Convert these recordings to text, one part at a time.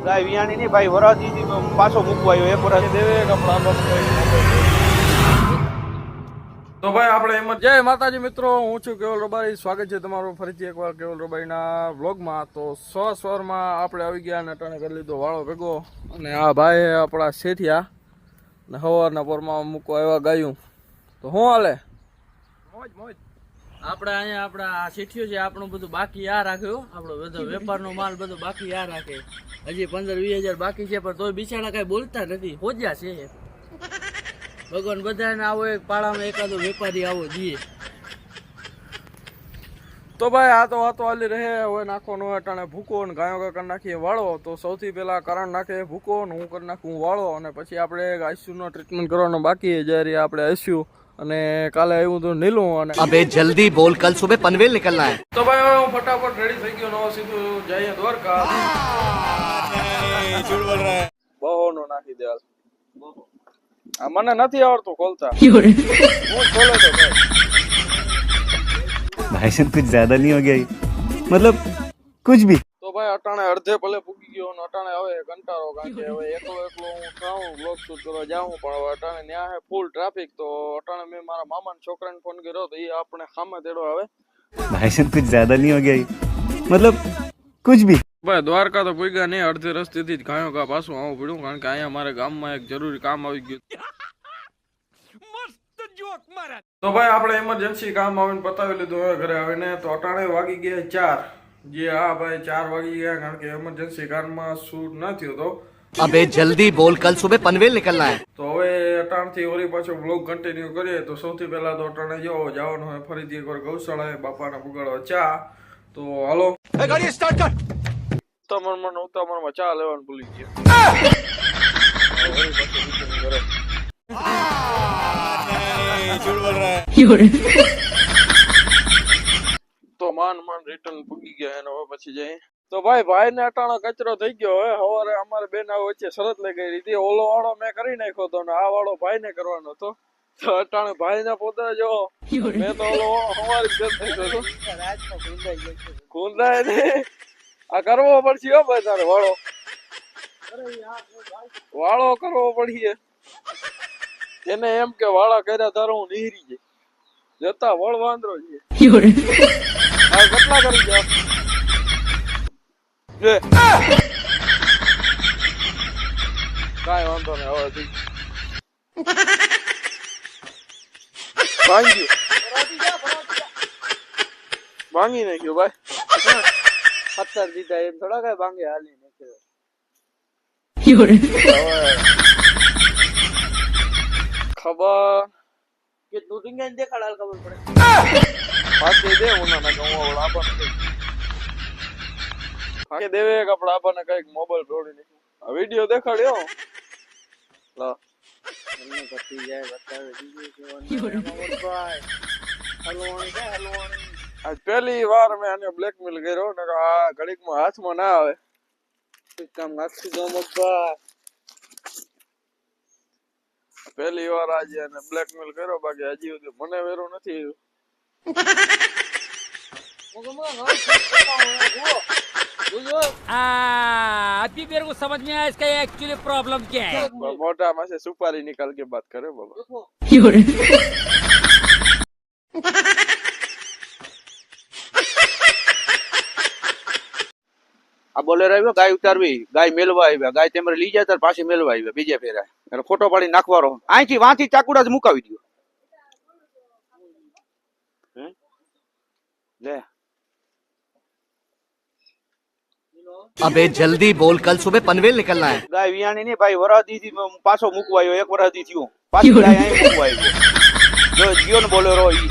ગાય વિયાણી નહીં ભાઈ વરાથી પાછો મૂકવા આવ્યો એક વરાથી દેવે કપડા તો ભાઈ આપણે એમ જય માતાજી મિત્રો, હું છું કેવલ રબારી. સ્વાગત છે તમારું ફરીથી એકવાર કેવલ રબારીના વ્લોગમાં. તો સવારમાં આપણે આવી ગયા અને અટાણે કરી લીધો વાળો ભેગો. અને આ ભાઈ આપણા શેઠિયા ને સવારના પોરમાં મૂકવા આવ્યા ગાયું. તો શું હાલે? મોજ મોજ. આપણે અહીંયા આપણા શેઠિયો છે, આપણું બધું બાકી આ રાખ્યો. આપણો બધો વેપારનો માલ બધો બાકી આ રાખે. હજી 15-20 હજાર બાકી છે, પણ તોય બિચારા કઈ બોલતા નથી. હોજ્યા છે ભગવાન બધાને આવો એક પાડામાં એકાદો વેપારી આવો જોઈએ. તો ભાઈ આ તો વાતો હાલી રહે. હવે નાખવાનો અટાણે ભૂકો ને ગાયો કરી નાખીએ વાળો. તો સૌથી પહેલા કરણ નાખે ભૂકો ને હું કરી નાખું વાળો. અને પછી આપણે આઈસ્યુનો ટ્રીટમેન્ટ કરવાનો બાકી જ્યારે આપણે આઈસ્યુ. અને કાલે આવ્યું તો નીલું. અને અબે જલ્દી બોલ, કલ સુબહ પનવેલ નિકલના હે. તો ભાઈ હવે હું ફટાફટ રેડી થઈ ગયો. નવો સીધું જઈએ દ્વારકા. બહુ નાખી દે હાલ. આ મને નથી આવડતું ખોલતા. હું ખોલે તો भाई साहब कुछ ज्यादा नहीं हो गया, मतलब कुछ भी. તો ભાઈ અટાણે અડધે ભલે પૂગી ગયો ને અટાણે હવે કંટાળો, કારણ કે હવે એકલો હું ખાઉં બ્લોગ શૂટ કરવા જાઉં. પણ હવે અટાણે ત્યાં હે ફૂલ ટ્રાફિક. તો અટાણે મેં મારા મામાના છોકરાને ફોન કર્યો તો એ આપણે સામે તેડો આવે. भाई साहब कुछ ज्यादा नहीं हो गया, मतलब कुछ भी. ભાઈ દ્વારકા તો પૂગ્યા નહીં. અડધે રસ્તેથી જ ગાયો ગા પાછું આવવું પડ્યું, કારણ કે અહીંયા મારે ગામમાં એક જરૂરી કામ આવી ગયું. તો ભાઈ આપણે ઇમરજન્સી કામ આવીને પતાવી લીધું. હવે ઘરે આવીને તો અટાણે વાગી ગયા 4. જે હા ભાઈ 4 વાગી ગયા, કારણ કે ઇમરજન્સી કારમાં શૂટ ન થયો તો. अबे जल्दी बोल, कल सुबह पनवेल निकलना है. તો હવે અટાણથી વળી પાછો બ્લોગ કન્ટિન્યુ કરીએ. તો સૌથી પહેલા તો અટાણે જવાનું હોય ફરીથી એકવાર ગૌશાળાએ બાપાને પુગાડવા ચા. તો હાલો गाड़ी स्टार्ट कर. ઉતામળમાં ચા લેવાનું ભૂલી ગયા. તો માન રિટર્ન પૂગી ગયા એને હવે પછી જઈએ. તો ભાઈ ને અટાણો કચરો થઈ ગયો. હવે સવારે અમારે બેન વચ્ચે શરત લઈ ગઈ હતી. ઓલો વાળો મેં કરી નાખ્યો હતો ને આ વાળો ભાઈ ને કરવાનો હતો. તો અટાણે ભાઈ ને પોતે જો મેં તો ઓલો અમારી ખૂંદાય ને આ કરવો પડશે. હો ભાઈ તારે વાળો કરવો પડશે. એને એમ કે વાળા કર્યા તારે હું નીહરી જાય જતા વળ વાંદરો છે. કેટલા કરી ગયા કાંઈ વાંધો નહીં. હવે ભાંગી નાખ્યો ભાઈ. 17 દીધા એમ થોડા કઈ ભાંગે હાલી નાખ્યો. ખબર કેટલું રીંગણ દેખાડ હાલ ખબર પડે. પાછી દે ઉના દેવે કપડા આપણને કઈક મોબાઈલ તોડી નાખ્યું. વિડીયો દેખાડ્યો લા એમને પતી જાય બતાવે દીધું હલવાણી છે હલવાણી. આજ પહેલી વાર મેં આને બ્લેકમેલ કર્યો ને આ ઘડીકમાં હાથમાં ના આવે. કામ નાખી દો મગભાઈ. પહેલી વાર આજે એને બ્લેકમેલ કર્યો, બાકી હજી સુધી મને વેરો નથી. अभी मेरे को समझ में आया इसका एक्चुअली प्रॉब्लम क्या है. मोटा में से सुपारी निकाल के बात करे बाबा. આ બોલેરો આવ્યો ગાય ઉતારવી, ગાય મેલવા આવ્યા. ગાય તેમને લઈ જાય ત્યારે પાછી મેલવા આવ્યા બીજા ફેરા. એટલે ફોટો પાડી નાખવાનો. અહીંથી વાંથી ચાકુડા જ મુકાવી દો. લે अबे जल्दी बोल, कल सुबह पनवेल निकलना है. ગાય વિયાણી નહીં ભાઈ વરાથી પાછો મૂકવા આવ્યો. એક વરાથી થયું પાછી ગાય અહીં મૂકવા આવ્યો. જો જીઓ ને બોલેરો ઈ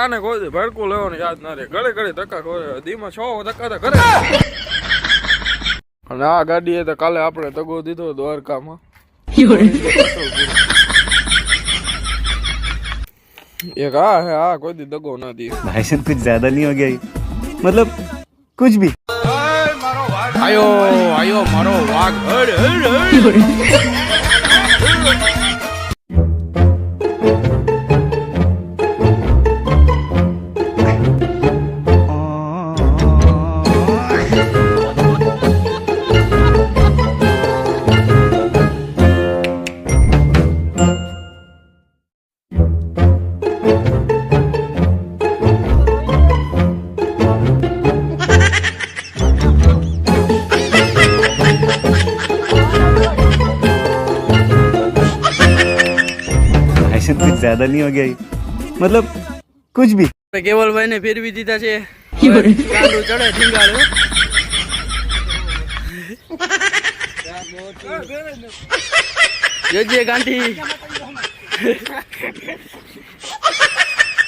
આને કોઈ દે ભડકું લેવાનું યાદ ના રહે. ઘડે ઘડે ધક્કા ખોરે દીમાં 6 ધક્કા તો કરે. અને આ ગાડીએ તો કાલે આપણે દગો દીધો દ્વારકામાં. એક આ હે આ કોઈ દી દગો ના દી. भाई साहब कुछ ज्यादा नहीं हो गया, मतलब कुछ भी. આયો મારો વાઘ. ज्यादा नहीं हो गया ये? मतलब कुछ भी. કેવલભાઈ ને ફેરવી દીધા છે ગાંડું ચડે ઢીંગાડે જોજે ગાંઠી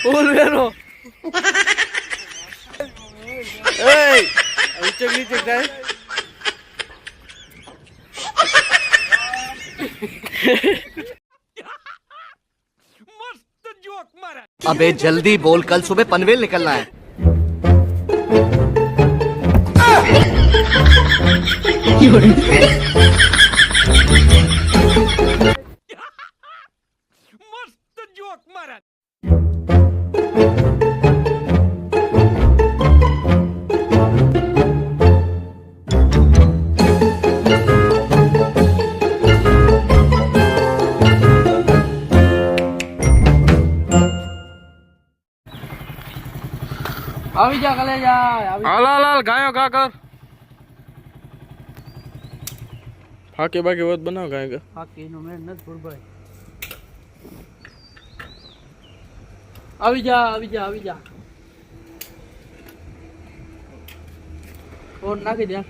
ફૂલ વેરો એય ઉચક નીચે થાય अबे जल्दी बोल, कल सुबह पनवेल निकलना है. આવી જા કલે જા આવી હાલ હાલ હાલ ગાયો ગા કર ફાકે બાકી હોત બનાવ ગાય ગા બાકી નો મેળ નથી ભૂરભાઈ આવી જા આવી જા આવી જા ફોન નાખી દે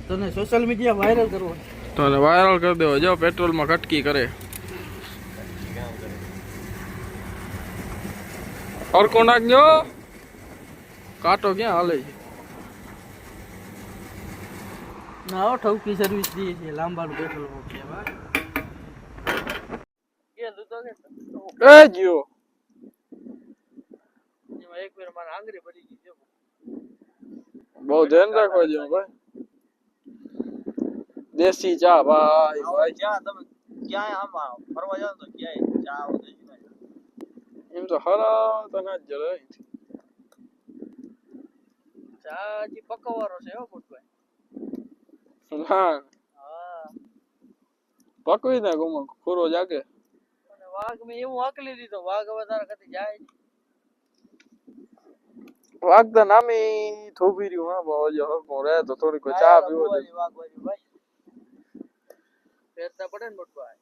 તને સોશિયલ મીડિયા વાયરલ કરવો તને વાયરલ કરી દેવો જો પેટ્રોલ માં કટકી કરે और को नाखજો કાંટો ક્યાં હાલે છે ના ઠૌકી સર્વિસ દી છે લાંબાનું પેટ્રોલ પંપ છે બા કે દૂતો કે એ જીઓ એમાં એક વાર મારા આંગળી ભરી ગઈ છે બહુ ધ્યાન રાખવા જેવું ભાઈ દેશી ચા ભાઈ ભાઈ જ્યાં તમે ક્યાંય આમાં ફરવા જાવ તો ક્યાંય ચા આવશે એમ તો હરા તને જ જરાય ચા જી પકવવાનો છે હો પુટભાઈ હા હા પકવી દે ગુમો ખોરો જાગે અને વાઘ મેં એવું આકલી દીધો વાઘ હવે તારા કદી જાય નહીં વાગતા નામી થોભી રહ્યું હા બાબા જો હરકો રહે તો થોડી કોઈ ચા પીવો દે વાઘ વાળી ભાઈ ફેરતા પડે ને પુટભાઈ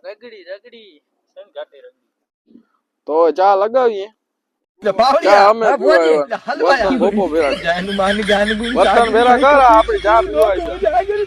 રગડી રગડી સેન ઘાટી રગડી તો ચા લગાવીએ ચા અમે પીવાય બતન ભેરા કર આપણી ચા પીવાય